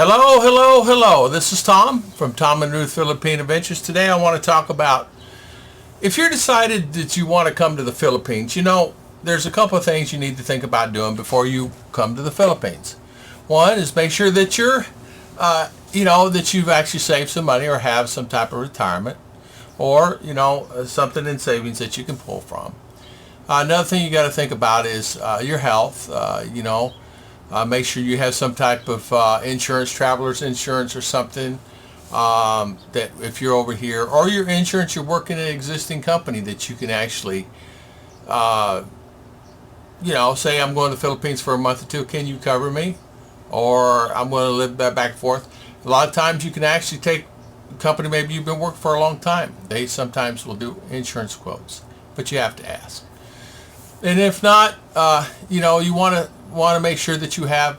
Hello, hello, hello. This is Tom from Tom and Ruth Philippine Adventures. Today I want to talk about if you're decided that you want to come to the Philippines, there's a couple of things you need to think about doing before you come to the Philippines. One is make sure that that you've actually saved some money or have some type of retirement or, something in savings that you can pull from. Another thing you got to think about is your health. Make sure you have some type of insurance, traveler's insurance or something that if you're over here, or your insurance, you're working in an existing company that you can actually, say I'm going to the Philippines for a month or two, can you cover me? Or I'm going to live back and forth. A lot of times you can actually take a company, maybe you've been working for a long time. They sometimes will do insurance quotes, but you have to ask. And if not, you want to make sure that you have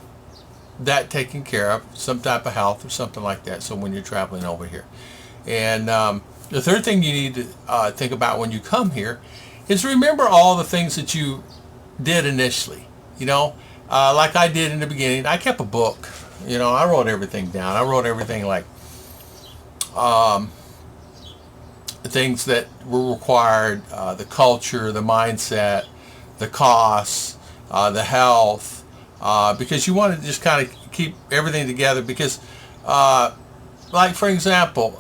that taken care of, some type of health or something like that, so when you're traveling over here. And the third thing you need to think about when you come here is remember all the things that you did initially. Like I did in the beginning, I kept a book. I wrote everything down. I wrote everything like things that were required, the culture, the mindset, the costs, the health, because you want to just kind of keep everything together because, like for example,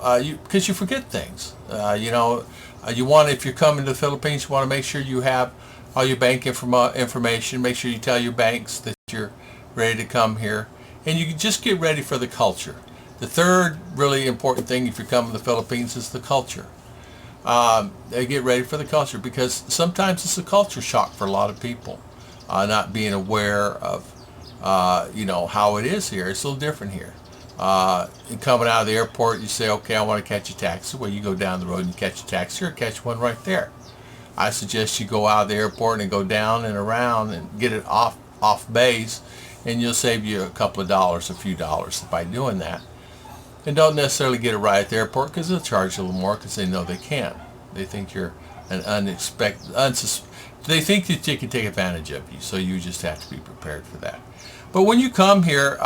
because you forget things. You want, if you're coming to the Philippines, you want to make sure you have all your bank information. Make sure you tell your banks that you're ready to come here. And you can just get ready for the culture. The third really important thing if you're coming to the Philippines is the culture. They get ready for the culture because sometimes it's a culture shock for a lot of people. Not being aware of, how it is here. It's a little different here. Coming out of the airport, you say, okay, I want to catch a taxi. Well, you go down the road and you catch a taxi or catch one right there. I suggest you go out of the airport and go down and around and get it off base, and you'll save you a couple of dollars, a few dollars by doing that. And don't necessarily get it right at the airport because they'll charge you a little more because they know they can. They think you're an they think that they can take advantage of you, so you just have to be prepared for that. But when you come here,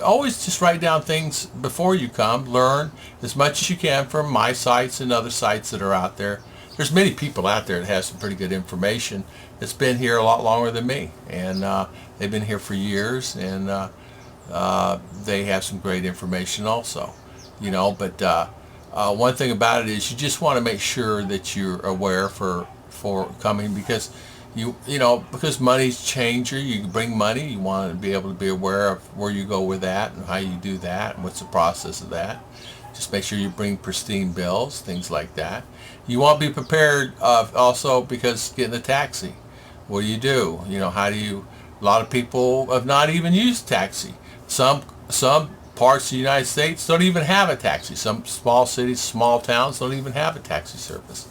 always write down things before you come. Learn as much as you can from my sites and other sites that are out there. There's many people out there that have some pretty good information that's been here a lot longer than me, and they've been here for years, and they have some great information also. But one thing about it is you just want to make sure that you're aware for coming because because money's changer. You bring money, you want to be able to be aware of where you go with that and how you do that and what's the process of that. Just make sure you bring pristine bills, things like that. You want to be prepared also because getting a taxi, what do? How do you, a lot of people have not even used taxi. Some parts of the United States don't even have a taxi. Some small cities, small towns don't even have a taxi service.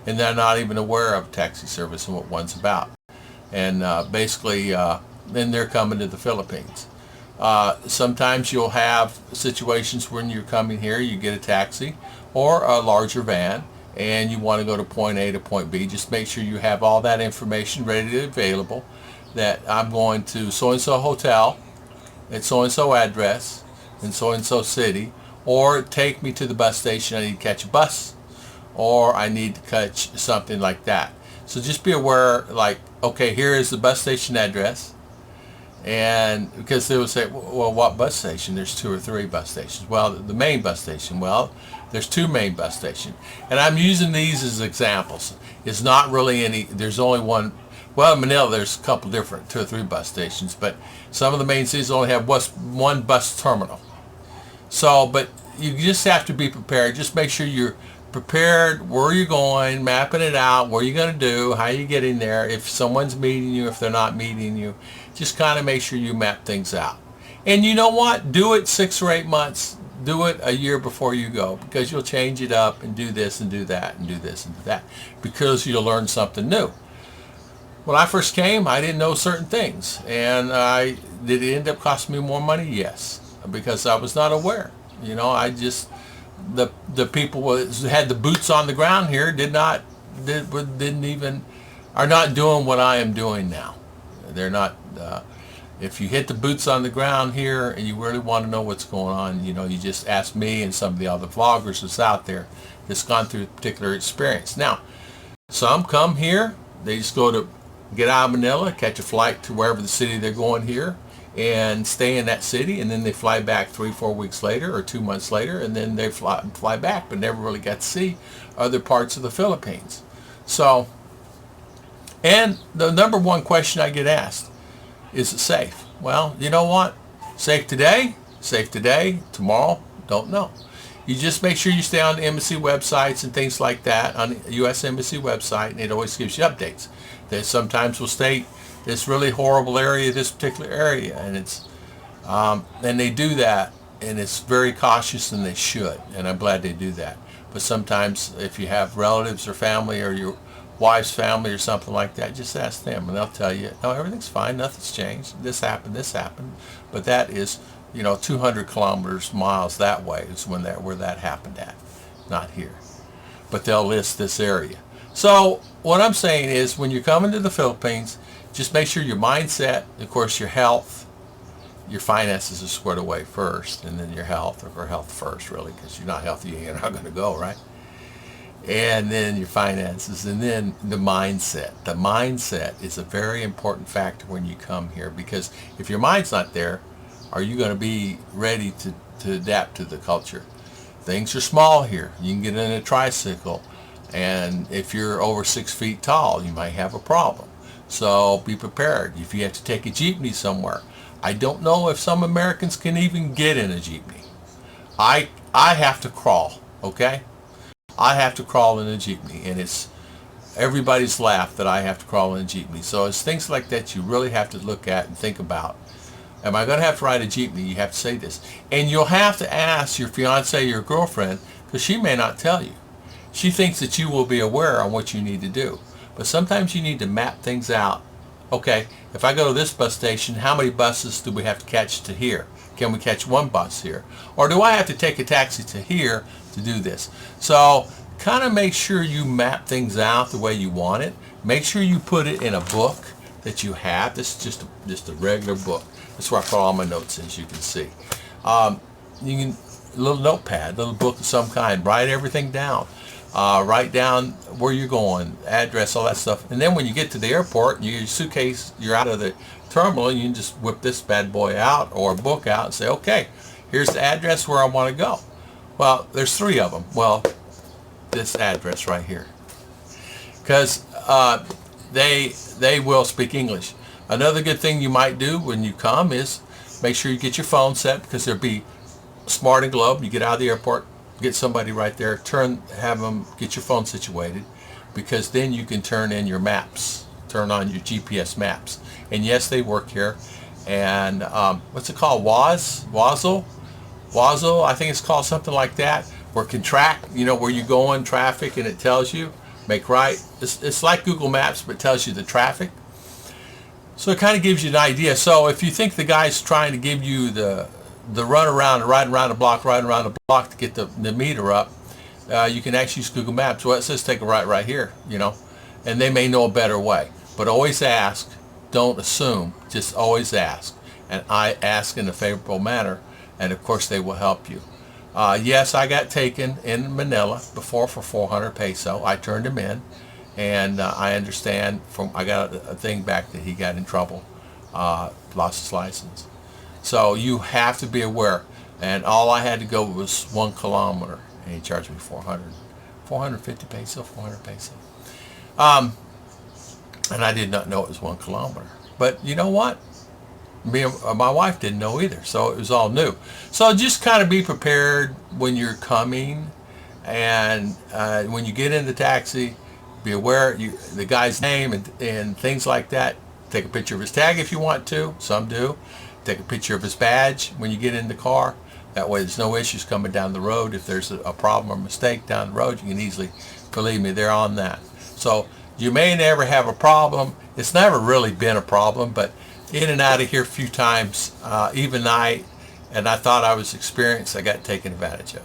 And they're not even aware of taxi service and what one's about. And basically, then they're coming to the Philippines. Sometimes you'll have situations when you're coming here, you get a taxi or a larger van, and you want to go to point A to point B. Just make sure you have all that information readily available, that I'm going to so-and-so hotel at so-and-so address in so-and-so city, or take me to the bus station, I need to catch a bus, or I need to catch something like that. So just be aware, like, okay, here is the bus station address. And because they will say, well, what bus station? There's 2 or 3 bus stations. Well, the main bus station. Well, there's 2 main bus stations. And I'm using these as examples. It's not really any, there's only one. Well, in Manila, there's a couple different 2 or 3 bus stations, but some of the main cities only have one bus terminal. So, but you just have to be prepared. Just make sure you're prepared where you're going, mapping it out, what you're going to do, how you get in there, if someone's meeting you, if they're not meeting you. Just kind of make sure you map things out. And you know what? Do it 6 or 8 months. Do it a year before you go, because you'll change it up and do this and do that and do this and do that, because you'll learn something new. When I first came, I didn't know certain things, and did it end up costing me more money? Yes, because I was not aware. I just, the people who had the boots on the ground here are not doing what I am doing now. They're not, If you hit the boots on the ground here and you really want to know what's going on, you just ask me and some of the other vloggers that's out there that's gone through a particular experience. Now, some come here, they just get out of Manila, catch a flight to wherever the city they're going here, and stay in that city, and then they fly back 3-4 weeks later or 2 months later, and then they fly back, but never really got to see other parts of the Philippines. So, and the number one question I get asked, is it safe? Well, you know what? Safe today, tomorrow, don't know. You just make sure you stay on the embassy websites and things like that, on the U.S. Embassy website, and it always gives you updates. They sometimes will state this really horrible area, this particular area, and and they do that, and it's very cautious, and they should, and I'm glad they do that. But sometimes if you have relatives or family or your wife's family or something like that, just ask them, and they'll tell you, no, everything's fine, nothing's changed, this happened, but that is 200 kilometers, miles that way is where that happened at, not here. But they'll list this area. So what I'm saying is, when you're coming to the Philippines, just make sure your mindset, of course your health, your finances are squared away first, and then your health, or health first really, because you're not healthy, you're not going to go, right? And then your finances, and then the mindset. The mindset is a very important factor when you come here, because if your mind's not there, are you going to be ready to adapt to the culture? Things are small here. You can get in a tricycle, and if you're over 6 feet tall, you might have a problem. So be prepared. If you have to take a jeepney somewhere, I don't know if some Americans can even get in a jeepney. I have to crawl, okay? I have to crawl in a jeepney, and it's everybody's laugh that I have to crawl in a jeepney. So it's things like that you really have to look at and think about. Am I going to have to ride a jeepney? You have to say this. And you'll have to ask your fiance or your girlfriend, because she may not tell you. She thinks that you will be aware on what you need to do. But sometimes you need to map things out. Okay, if I go to this bus station, how many buses do we have to catch to here? Can we catch one bus here? Or do I have to take a taxi to here to do this? So kind of make sure you map things out the way you want it. Make sure you put it in a book that you have. This is just a regular book. That's where I put all my notes in, as you can see. You can, a little notepad, little book of some kind. Write everything down. Write down where you're going, address, all that stuff. And then when you get to the airport, your suitcase, you're out of the terminal, you can just whip this bad boy out or a book out and say, okay, here's the address where I want to go. Well, there's 3 of them. Well, this address right here. Because they will speak English. Another good thing you might do when you come is make sure you get your phone set, because there'll be Smart and Globe. You get out of the airport, get somebody right there, have them get your phone situated, because then you can turn in your maps, turn on your GPS maps. And yes, they work here. And what's it called? Wazzle, I think it's called something like that, where it can track, where you go in traffic, and it tells you, make right. It's like Google Maps, but it tells you the traffic. So it kind of gives you an idea. So if you think the guy's trying to give you the run around, ride around the block to get the meter up, you can actually use Google Maps. Well, it says take a right here, and they may know a better way. But always ask, don't assume, just always ask. And I ask in a favorable manner, and of course they will help you. Yes, I got taken in Manila before for 400 peso. I turned him in, and I understand I got a thing back that he got in trouble, lost his license. So you have to be aware. And all I had to go was 1 kilometer, and he charged me 450 peso, 400 peso. And I did not know it was 1 kilometer. But you know what? My wife didn't know either, so it was all new. So just kind of be prepared when you're coming, and when you get in the taxi, be aware the guy's name and things like that. Take a picture of his tag if you want to. Some do. Take a picture of his badge when you get in the car. That way there's no issues coming down the road. If there's a problem or mistake down the road, you can easily, believe me, they're on that. So you may never have a problem. It's never really been a problem, but in and out of here a few times, even night, and I thought I was experienced, I got taken advantage of.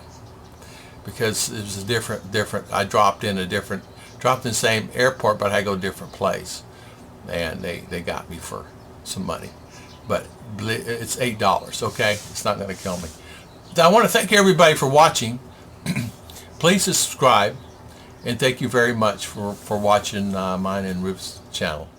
Because it was a different, I dropped in the same airport, but I go a different place. And they got me for some money. but it's $8. Okay, it's not going to kill me. I want to thank everybody for watching. Please subscribe, and thank you very much for watching mine and Ruth's channel.